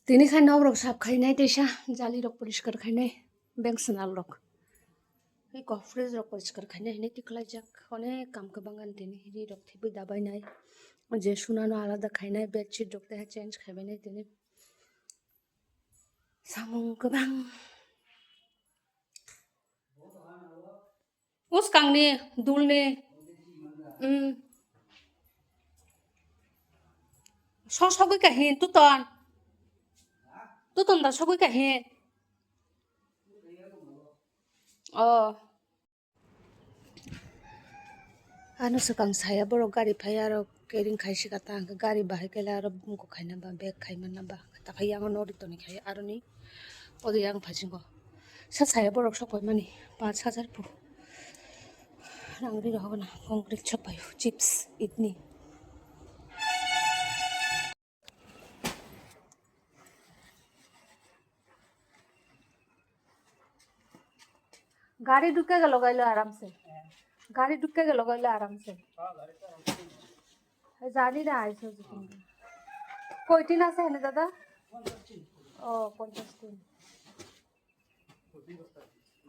Tini kan nong rok sap khai nai tesha jali rok poriskar khai nai bank senal rok. Hi ko fridge rok poriskar khai nai ti khlai jak onek kam ka bangan tini ri rok thibi dabai nai je sunano alada khai nai bedsheet rok te change khai nai tini samung ka bang us kang ni dul ni so so cái hin tu ton da so cái hin anu sekang saya borok gari phaya ro kering khai si kata ang gari bahai kela ro bum ko khaina ba bag khai manna ba ta khai yang no ri to ni khai aroni odi yang phajingo sa saya borok sok mani 5000 pu rang ri ro na concrete chapai chips itni गाड़ी ढुके गेलो गइलो आराम से गाड़ी ढुके गेलो गइलो आराम से জানি না আইছো কয়টিন আছে এনে দাদা ও 50 দিন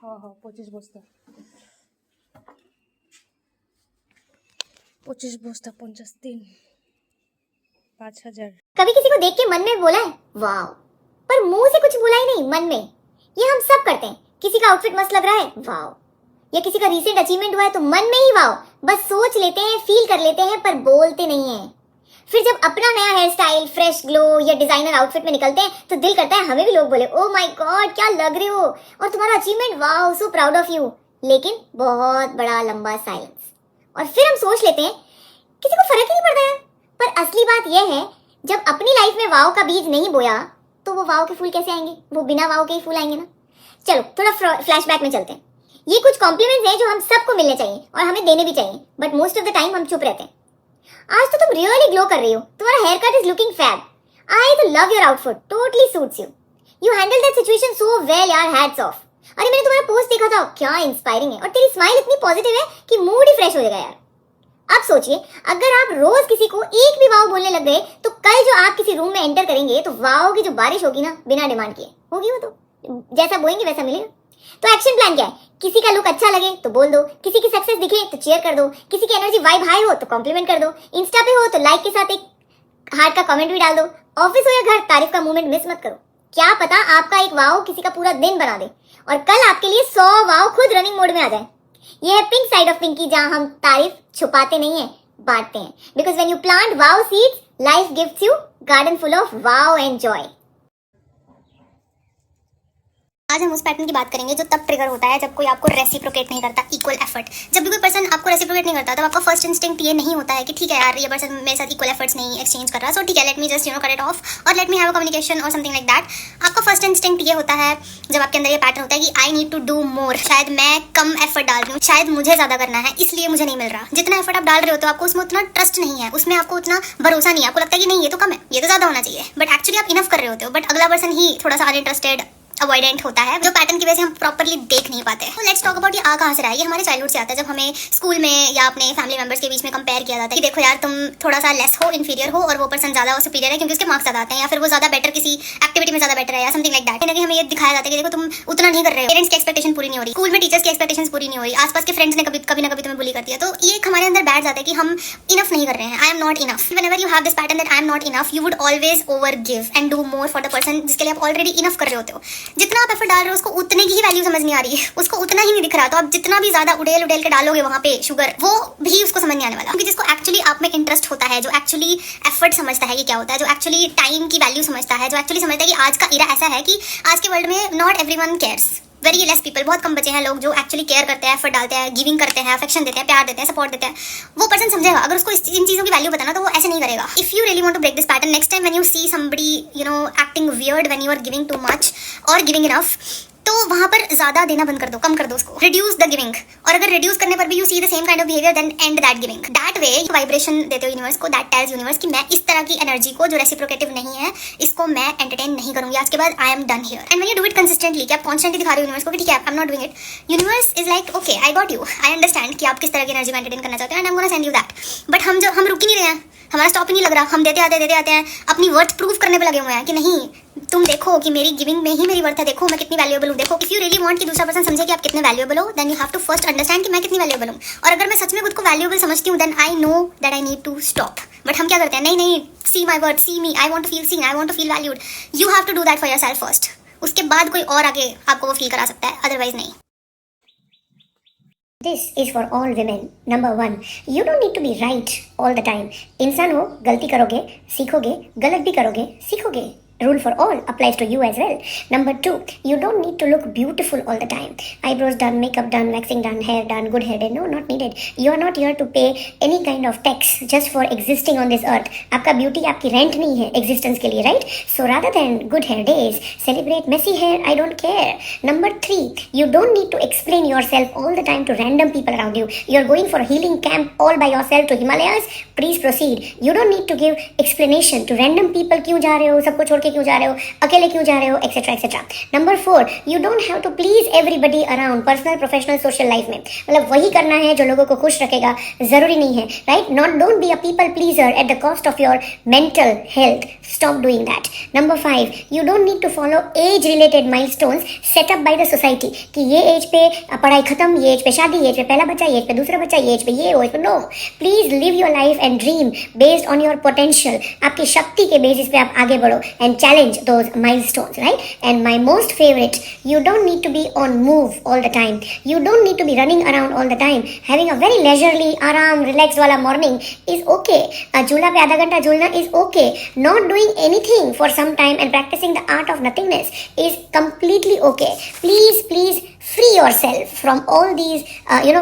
হ্যাঁ 25 বস্তা 25 বস্তা 50 दिन 5000 कभी किसी को देख के मन में बोला है वाव, पर मुंह से कुछ बोला ही नहीं, मन में। ये हम सब करते हैं। किसी का आउटफिट मस्त लग रहा है, वाव, या किसी का रीसेंट अचीवमेंट हुआ है तो मन में ही वाव, बस सोच लेते हैं, फील कर लेते हैं, पर बोलते नहीं हैं। फिर जब अपना नया हेयर स्टाइल, फ्रेश ग्लो या डिजाइनर आउटफिट में निकलते हैं तो दिल करता है हमें भी लोग बोले ओ माय गॉड क्या लग रहे हो, और तुम्हारा achievement wow, so proud of you. लेकिन बहुत बड़ा लंबा साइलेंस, और फिर हम सोच लेते हैं किसी को फर्क ही नहीं पड़ता है। पर असली बात यह है, जब अपनी लाइफ में वाव का बीज नहीं बोया तो वो वाव के फूल कैसे आएंगे? वो बिना वाव के ही फूल आएंगे ना। चलो थोड़ा फ्लैशबैक में चलते हैं। ये कुछ कॉम्प्लीमेंट्स हैं जो हम सबको मिलने चाहिए और हमें देने भी चाहिए, but most of the time हम चुप रहते हैं। आज तो तुम रियली ग्लो कर रही हो, तुम्हारा hair cut is looking fab, I तो love your outfit, totally suits you, you handle that situation so well यार, हैट्स ऑफ। अरे मैंने तुम्हारा पोस्ट देखा था, क्या इंस्पायरिंग है, और तेरी स्माइल इतनी पॉजिटिव है कि मूड ही फ्रेश हो जाएगा यार। अब सोचिए, अगर आप रोज किसी को एक भी वाव बोलने लग गए तो कल जो आप किसी रूम में एंटर करेंगे तो वाव की जो बारिश होगी ना, बिना डिमांड किए होगी, वो तो जैसा बोएंगे वैसा मिलेगा। तो एक्शन प्लान क्या है? किसी का लुक अच्छा लगे तो बोल दो, किसी की सक्सेस दिखे तो चीयर कर दो, किसी की एनर्जी वाइब हाई हो तो कॉम्प्लीमेंट कर दो, इंस्टा पे हो तो लाइक के साथ एक हार्ट का कमेंट भी डाल दो, ऑफिस हो या घर तारीफ का मोमेंट मिस मत करो। क्या पता आपका एक वाव किसी का पूरा दिन बना दे और कल आपके लिए 100 वाव खुद रनिंग मोड में आ जाए। ये है पिंक साइड ऑफ पिंकी, जहां हम तारीफ छुपाते नहीं है, बांटते हैं। Because when you plant wow seeds, life gives you garden full of wow and Joy. आज हम उस पैटर्न की बात करेंगे जो तब ट्रिगर होता है जब कोई आपको रेसिप्रोकेट नहीं करता इक्वल एफर्ट। जब भी कोई पर्सन आपको रेसिप्रोकेट नहीं करता तब आपका फर्स्ट इंस्टिंक्ट ये नहीं होता है कि ठीक है यार, ये पर्सन मेरे साथ इक्वल एफर्ट्स नहीं एक्सचेंज कर रहा, सो ठीक है, let me just cut it off और let me have a communication और समथिंग लाइक दैट। आपका फर्स्ट इंस्टिंक्ट ये होता है जब आपके अंदर ये पैटर्न होता है कि I need to do more, शायद मैं कम एफर्ट डाल रही हूँ, शायद मुझे ज्यादा करना है इसलिए मुझे नहीं मिल रहा। जितना एफर्ट आप डाल रहे हो तो आपको उसमें उतना ट्रस्ट नहीं है, उसमें आपको उतना भरोसा नहीं है, आपको लगता है कि नहीं ये तो कम है, ये तो ज्यादा होना चाहिए, बट एक्चुअली आप इनफ कर रहे होते हो, बट अगला पर्सन ही थोड़ा सा अनइंटरेस्टेड अवॉइडेंट होता है, जो पैटर्न की वजह से हम प्रॉपर्ली देख नहीं पाते। तो लेट्स टॉक अबाउट ये कहाँ से रहा है। ये हमारे चाइल्डहुड से आता है, जब हमें स्कूल में या अपने फैमिली मेंबर्स के बीच में कंपेयर किया जाता है कि देखो यार तुम थोड़ा सा लेस हो, इंफीरियर हो, और वो पर्सन ज्यादा सुपीरियर है क्योंकि उसके मार्क्स ज्यादा आते हैं, या फिर वो ज्यादा बेटर किसी एक्टिविटी में ज्यादा बेटर है या समथिंग लाइक दैट। हमें ये दिखाया जाता है कि देखो तुम उतना नहीं कर रहे हो, पेरेंट्स की एक्सपेक्टेशन पूरी नहीं हो रही, स्कूल में टीचर्स की एक्सपेक्टेशन पूरी नहीं हो रही, आसपास के फ्रेंड्स ने कभी ना कभी तुम्हें बुली करती है, तो ये हमारे अंदर बैठ जाता है कि हम इनफ नहीं कर रहे हैं, I am not enough. Whenever you have this pattern that I am not enough, you would always over give and do more for the person जिसके लिए आप ऑलरेडी इनफ कर रहे होते हो। जितना आप एफर्ट डाल रहे हो उसको उतने की ही वैल्यू समझ नहीं आ रही है, उसको उतना ही नहीं दिख रहा, तो आप जितना भी ज्यादा उड़ेल के डालोगे वहां पे शुगर, वो भी उसको समझ नहीं आने वाला। क्योंकि जिसको एक्चुअली आप में इंटरेस्ट होता है, जो एक्चुअली एफर्ट समझता है कि क्या होता है, जो एक्चुअली टाइम की वैल्यू समझता है, जो एक्चुअली समझता है कि आज का इरा ऐसा है कि आज के वर्ल्ड में not everyone cares, very less people, बहुत कम बचे हैं लोग जो एक्चुअली केयर करते हैं, एफर्ट डालते हैं, गिविंग करते हैं, अफेक्शन देते हैं, प्यार देते हैं, सपोर्ट देते हैं। वो पर्सन समझेगा। अगर उसको इन चीजों की वैल्यू बताना तो वो ऐसे नहीं करेगा। If you really want to break this pattern, next time when you see somebody acting weird when you are giving too much और गिविंग इनफ, तो वहां पर ज्यादा देना बंद कर दो, कम कर दो उसको, रिड्यूस द गिविंग। और अगर रिड्यूस करने पर भी you see the same kind of behaviour, then and that giving. That way vibration देते हो यूनिवर्स को, दैट टेल्स यूनिवर्स कि मैं इस तरह की एनर्जी को जो रेसिप्रोकेटिव नहीं है, इसको मैं एंटरटेन नहीं करूंगी, आज के बाद I am done here. And when you do it consistently, कि आप कॉन्स्टेंटली दिखा रहे हो यूनिवर्स को कि ठीक है I am not doing it, universe is like okay I got you, I understand कि आप किस तरह की एनर्जी में एंटरटेन करना चाहते हो and I am gonna send you that. But हम रुक ही नहीं रहे हैं, हमारा स्टॉप ही नहीं लग रहा, हम देते आते हैं, अपनी वर्थ प्रूव करने पे लगे हुए हैं कि नहीं तुम देखो कि मेरी गिविंग में ही मेरी वर्थ है, देखो मैं कितनी वैल्यूएबल हूँ। देखो इफ यू रियली वांट कि दूसरा पर्सन समझे कि आप कितने वैल्यूएबल हो, then you have to first understand कि मैं कितनी वैल्यूएबल हूँ। और अगर मैं सच में खुद को वैल्यूएबल समझती हूँ, then I know that I need to stop. But हम क्या करते हैं, नहीं नहीं, see my worth, see me, I want to feel seen, I want to feel valued. You have to do that for yourself first, उसके बाद कोई और आगे आपको वो फील करा सकता है, अदरवाइज नहीं। This is for all women. Number 1, you don't need to be right all the time. इंसान हो, गलती करोगे, सीखोगे, गलत भी करोगे, सीखोगे. Rule for all applies to you as well. Number 2, you don't need to look beautiful all the time. Eyebrows done, makeup done, waxing done, hair done, good hair done. No, not needed. You are not here to pay any kind of tax just for existing on this earth. आपका beauty आपकी rent नहीं है existence के लिए, right? So rather than good hair days, celebrate messy hair. I don't care. Number 3, you don't need to explain yourself all the time to random people around you. You are going for a healing camp all by yourself to Himalayas. Please proceed. You don't need to give explanation to random people. क्यों जा रहे हो, सबको छोड़ क्यों जा रहे हो, अकेले क्यों जा रहे हो, etcetera etcetera. Number 4, you don't have to please everybody around, personal professional social life में. मतलब वही करना है जो लोगों को खुश रखेगा, जरूरी नहीं है, right? Not don't be a people pleaser at the cost of your mental health. Stop doing that. Number 5, you don't need to follow age related milestones set up by the society कि ये as पे पढ़ाई खत्म, ये as पे शादी, ये as पे पहला बच्चा, ये एज पे दूसरा बच्चा, ये एज पे ये, वो एज पे no. Please live your life and dream based on your potential. आपकी शक्ति के बेसिस पे आप आगे बढ़ो and challenge those milestones, right? And my most favorite, you don't need to be on move all the time. You don't need to be running around all the time. Having a very leisurely, आराम, relaxed वाला morning is okay. झूला पे आधा घंटा झूलना is okay. Not doing anything for some time and practicing the art of nothingness is completely okay. Please, please free yourself from all these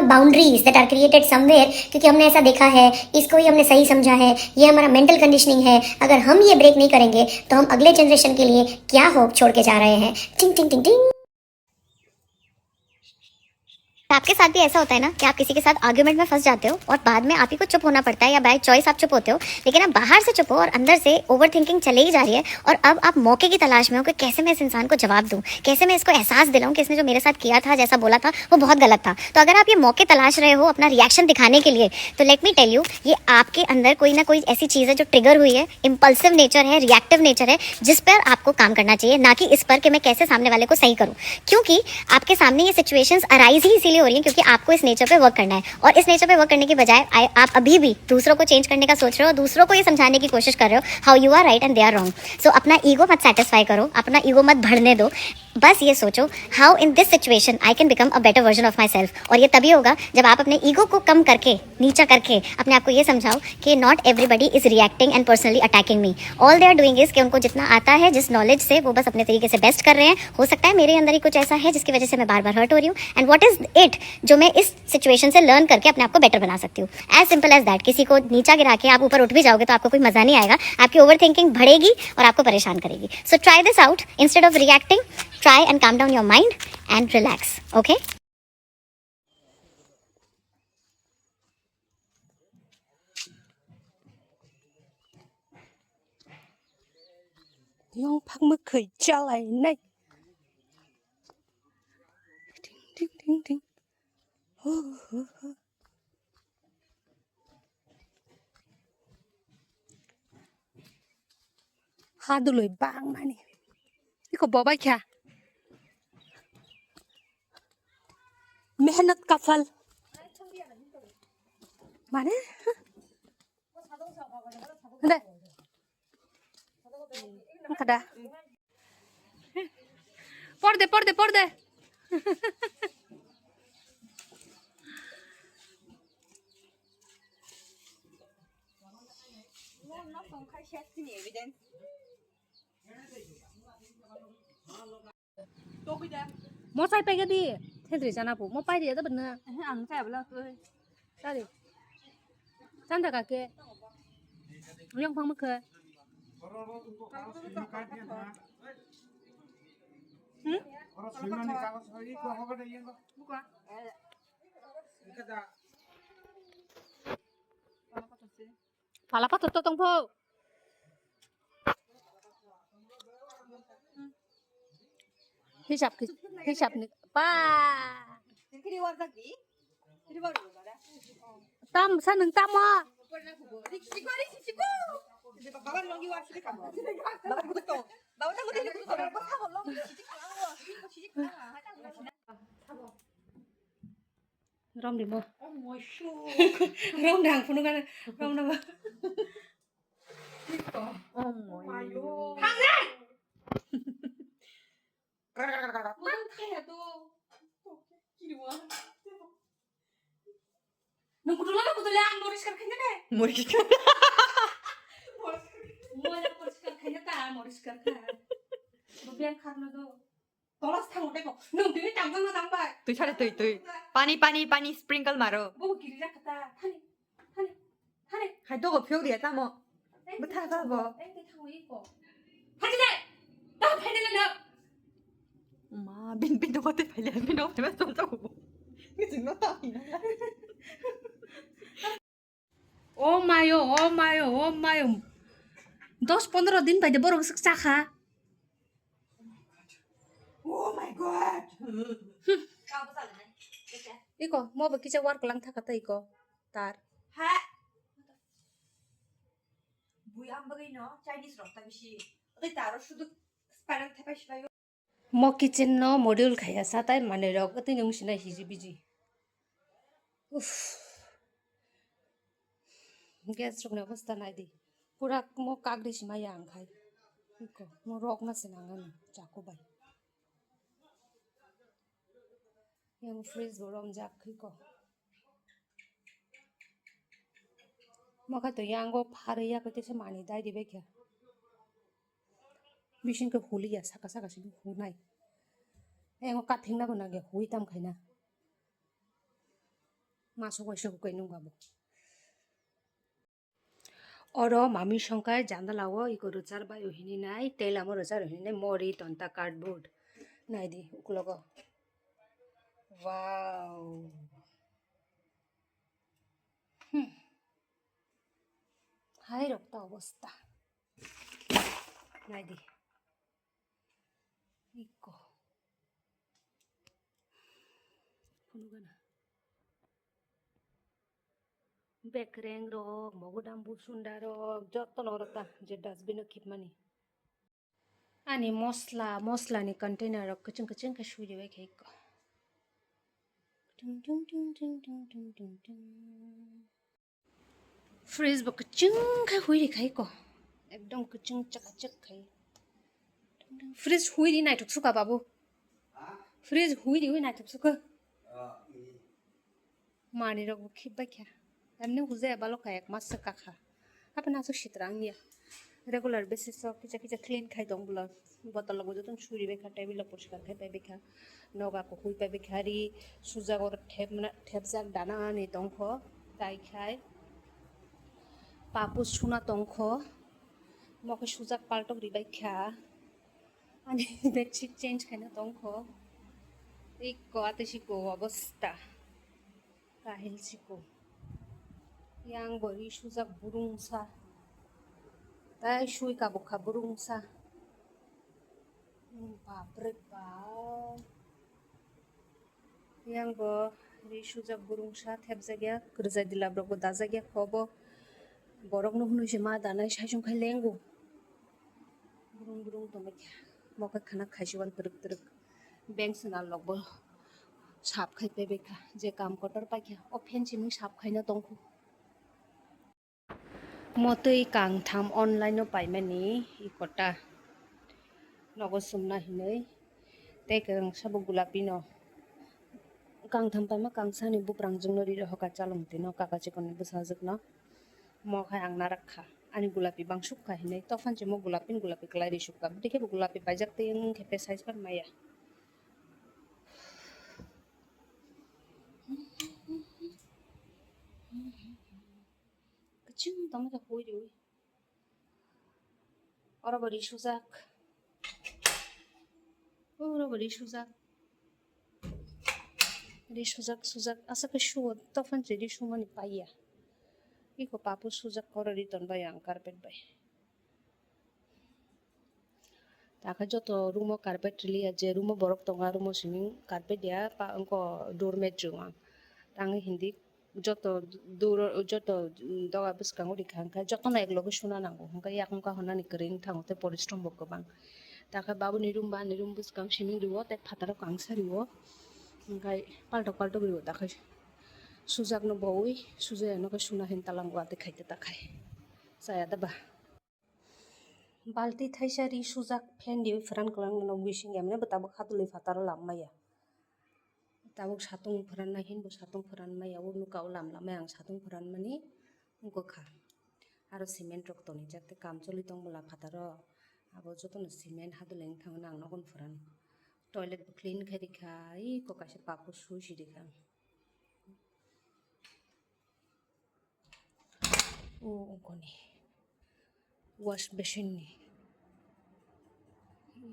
boundaries that are created somewhere, क्योंकि हमने ऐसा देखा है, इसको ही हमने सही समझा है, ये हमारा मेंटल कंडीशनिंग है. अगर हम ये ब्रेक नहीं करेंगे तो हम अगले जनरेशन के लिए क्या होप छोड़ के जा रहे हैं. टिंग टिंग टिंग टिंग. आपके साथ भी ऐसा होता है ना कि आप किसी के साथ आर्ग्यूमेंट में फंस जाते हो और बाद में आप ही को चुप होना पड़ता है, या बाय चॉइस आप चुप होते हो, लेकिन आप बाहर से चुप हो और अंदर से ओवर थिंकिंग चले ही जा रही है. और अब आप मौके की तलाश में हो कि कैसे मैं इस इंसान को जवाब दूं, कैसे मैं इसको एहसास दिलाऊं कि इसने जो मेरे साथ किया था, जैसा बोला था, वो बहुत गलत था. तो अगर आप ये मौके तलाश रहे हो अपना रिएक्शन दिखाने के लिए, तो लेट मी टेल यू, ये आपके अंदर कोई ना कोई ऐसी चीज़ है जो ट्रिगर हुई है, इम्पल्सिव नेचर है, रिएक्टिव नेचर है, जिस पर आपको काम करना चाहिए, ना कि इस पर कि मैं कैसे सामने वाले को सही करूं. क्योंकि आपके सामने ये सिचुएशंस अराइज ही इसीलिए हो रही हैं क्योंकि आपको इस नेचर पे वर्क करना है. और इस नेचर पे वर्क करने के बजाय आप अभी भी दूसरों को चेंज करने का सोच रहे हो, दूसरों को ये समझाने की कोशिश कर रहे हो how you are right and they are wrong. So अपना ईगो मत सेटिस्फाई करो, अपना ईगो मत बढ़ने दो. बस ये सोचो how in this situation I can become a better version of my self. और ये तभी होगा जब आप अपने ईगो को कम करके, नीचा करके अपने आप को ये समझाओ कि not everybody is reacting and personally attacking me. All they are doing is कि उनको जितना आता है, जिस नॉलेज से, वो बस अपने तरीके से बेस्ट कर रहे हैं. हो सकता है मेरे अंदर ही कुछ ऐसा है जिसकी वजह से मैं बार बार हर्ट हो रही हूँ, एंड व्हाट इज इट जो मैं इस सिचुएशन से लर्न करके अपने आप को बेटर बना सकती हूँ. As simple as that. किसी को नीचा गिरा के आप ऊपर उठ भी जाओगे तो आपको कोई मजा नहीं आएगा, आपकी ओवर थिंकिंग बढ़ेगी और आपको परेशान करेगी. So try this out. Instead of reacting, try and calm down your mind and relax. Okay? Yung pagmukhay chalay nay. Ding ding ding. हादुलोय बांग माने. इको बाबा क्या? मेहनत का फल माने दे kada por de mo sai pe cái đi thế thì sao nào phụ mo bay đi đó bên nữa ăn sao vậy sao đi sao được cả kia nhung phong mất cười Fala pa to tong po. Hisap ni pa. Tam sa nang tam mo. rom di mo Oh my shoe. rom dang phunu kan rom na ba Oh my god. mo dang thaya to nung kudula ang moris kar khanya ne Morisca. mo la moris kar khanya ta moris kar kha mo bian khar na do tolas thang ode ko nung dini tang jang na tang ba তুই ছাড়ে তুই পানি sprinkle মারো bo kiri ra kata thane হাই তো গফিও দিয়া তা মো 뭐 타가 뭐. eng te thang wi ko haji dai ta phai de na 엄마 빈빈 너한테 발려 빈 없으면 좀 자고 이게 지금 나 oh mayo 10-15 दिन भाइ बरो सक्सा खा Oh my god. इको म बकिचा वर्क lang थाकता इको तार 하. 뭐야 안 먹이노? 차이니스 럽다 비시. 어디 따로 수도 스파이럴 태파시 봐요. म किचन न मोड्युल खाया सातै मानेर कति नंसिना हिजि बिजि उफ ग्यास रोक्ने अवस्था नाइदि पुरा म काग्रिसिमा याङ खाइ इको म रोक्न सिनाङन जाको by yang freeze borom jak khiko maka to yang go phariya ko tese mani dai dibe kya bishin ko huliya saka saka sin hunai engo ka thingna ko na ge hui tam khaina maso ko se ko kainu gabo oro mami সংখ্যায় জান্দা লাও eco রোজার by ওহিনি নাই তেল আমো রোজার ওহিনি নাই মরি তন্তা cardboard নাই দি উকলগ wow হাই রক্তা অবস্থা নাই দি ইকো ফুনুগানা বেকরেং রক মগুদাম বুসুন্ডা রক যত্ন রতা যে dustbin খিপমানি ani mosla ni container rok kaching ka shui we khai ko freeze bo kaching ka hui ri khai ko ekdom kaching chakachak khai freeze hui ri nai thuk suka babu freeze hui ri nai thuk suka mani rok khib ba kya amne huze balo ka ek mas ka kha apna so shitrang ya regular basis of kicha clean khai dong bula bottle logo jotun churi bekha table poriskar khai pai bekha noga ko hui pai bekhari suja gor thep jak dana ni tongkho tai khai papu suna tongkho moke sujak paltok ri bekha ani bedsheet change khaina tongkho ikko ateshiko অবস্থা kahil siko yang bori sujak burungsa tai shui ka bukha burungsa babre bab yang bo ri sujak burungsa thebjagya kurjai dila brogo dajagya khobo borok no hunuse ma danai saisung khai lengu burung to mekya moka khana khaisiwan truk bank sna logbo sap khai pebekha je kam kotor pakya ofen chiming sap khaina tongkhu motoi kang tham online no paimani ikota nogo sumna hinai te kang sabo gulapi no kang tham paima kang sani buprang jungno ri hoka chalongti no kaka chikon busajak no mo khai ang narakha ani gulapi bangsuk kha hinai tofan che mo gulapi klari sukka dikhe gulapi bajak te yang khepe size par maya kaching tama ta hoi ri ora bari sujak sujak asa ke shu tofan che ri shumani paiya iko papu sujak kor riton bai ang carpet bai taka joto rumo carpet liya je rumo borok tonga rumo singing carpet dia pa angko doormat juang tangi hindi joto doga buskang uri khangka joto na ekloge shuna nango hangka yakungka honani kering thangote porishrom bokobang taka babu nirum buskang singing riwo tek phataro kangsa riwo hangkai paltok riwo takai sujak no bawi sujak no ka suna hin talang wa de khaite ta khai saya da ba balti thaisari sujak fan di fran klang no wishing emne betabo khatuli fataro lammaya tabuk satung foran na hin bo satung foran maya wo nu kau lam lam ang satung foran mani ko kha aro cement rok toni jakte kam choli tong bola fataro abo joto no cement haduleng thang nang no kon foran toilet bo clean khari khai ko kaise papu sui siri khang o koni wash basin ni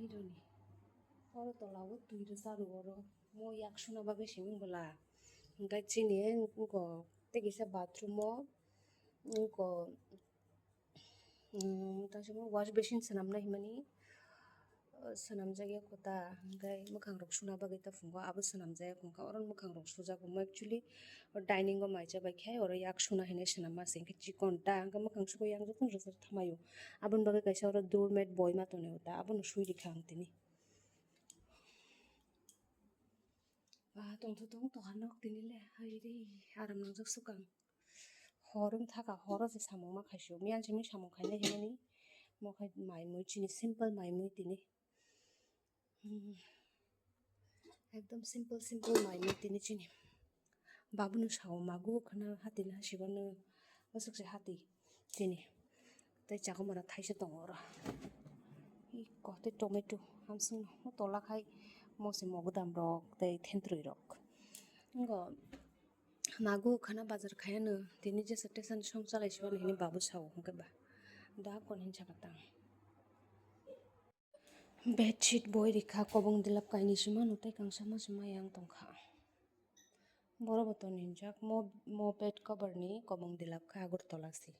ironi oro tolawo tuiro saru oro mo yak suna babe siming bola ngai chini ko tegisa bathroom o ko tasimo wash basin sanam na himani sanam jagya kota ngai mukhang rok suna bagai ta fungo abo sanam jaya kongka oron mukhang rok suja ko actually dining o maija bai khai oro yak suna hine sanam ma singke chikon ta angka mukhang suko yang jotun rosar thamayo abon bagai kaisa oro doormat boy ma tone uta abon sui rikhang tini tong tong to hanok tinile hairi aram nangjak sukang horum thaka horo je samong ma khaisio mian chimi samong khaile himani mo khai mai mui chini simple mai mui tini একদম simple simple মাইনি তিনি চিনি বাবুনো Sao মাগু খানা হাতি না হাসিবানো বসকসে হাতি চিনি তাই চাকো মারা থাইসে দङ र ই কতে টমেটো হামসিং তলা খাই মসে মগদাম রক তাই থেন্ত্রই রক গ মাগু খানা বাজার খায়ানো তিনি যে station song চালাইছিবান হিনি Babu Sao হংকেবা da kon hin chakatang bedsheet boy rikha kobong dilap kaini sima nutai kangsama sima yang tongkha boro boton ninjak mo bed cover ni kobong dilap kha agor tolasi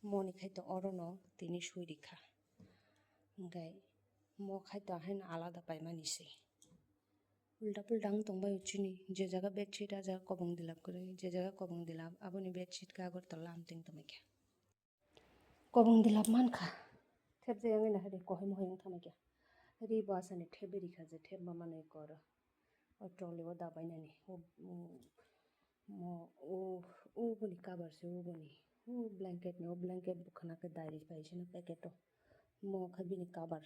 moni khai to orono tini sui rikha ngai mo khai to hain alada paimani se ulta puldang tongbai uchini je jaga bedsheet aja kobong dilap kore je jaga kobong dilap aboni bedsheet ka agor tola amting tomike kobong dilap man kha thep je yang na hade kohai mo yang thamake ri basane theberi kha je thep mama nei kor o trolley o dabai nani o boni cover se o boni o blanket no blanket bukhana ke diary paise na packet mo khabini cover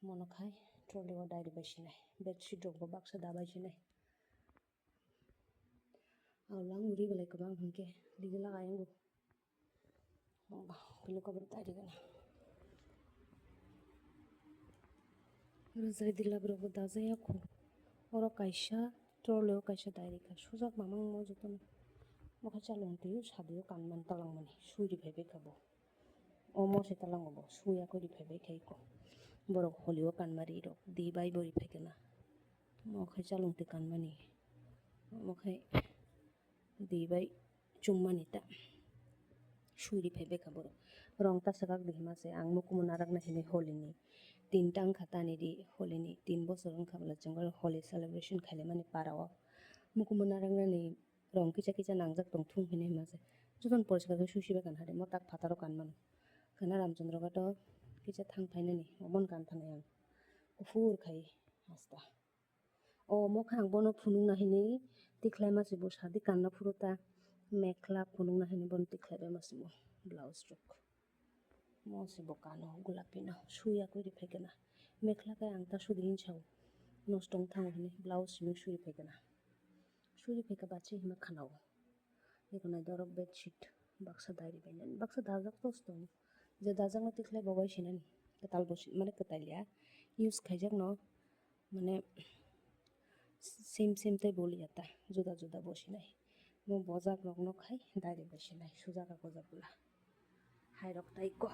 mono khai trolley o diary paise nai bedsheet rok bo baksa dabai se nai awlang uri belai kabang hungke digila ayang pilu cover diary gana rozai dilab rogo dajaya ko oro kaisa trolley o kaisa diary kha sujak mamang mo joton mokha chalong tiyo sadio kanman talang mani suiri phebe khabo o mo se talang obo suya kori phebe khai ko borok holio kanmari rok di bai bori phekena mokha chalong te kanmani mokha di bai chungmani ta suiri phebe khabo rong ta sakak dihma se ang mukumun arak na hine holini তিনটাং খাতানি দি হলিনি 3 বছর খাবলা জঙ্গল হলি celebration খাইলে মানে পারাও মুকুমনা রাংনানি রং কিচা কিচা নাংজাক দং Thuong হিনে মাঝে যতন পরিষ্কার সুসিবে কান হারে মতাক ফাতারও কান মান কানা রামচন্দ্র গাট কিচা থাং ফাইনানি অমন কান থানাই আং ফুর খাই আস্তা ও মখাং বনো ফুনুং নাহিনি তিখলাই মাসিবো সাদি কান্না ফুরোতা মেখলা ফুনুং নাহিনি বন তিখলাইবে মাসিবো ব্লাউজ রক মসে বকানো গোলাপিনো সুইয়া করি ফেকেনা মেখলাকায় আংটা সুদিন ছাও নষ্টং থাং হিনে ব্লাউজ সিমি সুই ফেকেনা সুই ফেকা বাচ্চি হিমা খানাও এখানে দরব বেডশিট বাক্সা দাইরি বাইনান বাক্সা দাজাক তস্তং যে দাজাং তিখলাই বগাই সিনান কেতাল বসি মানে কেতালিয়া ইউজ খাইজাক ন মানে সেম সেম তাই বলি যাতা জুদা জুদা বসি নাই মো বজাক রগ্ন খাই দাইরি বসি নাই সুজা কাগজা বলা হাই রক তাই কো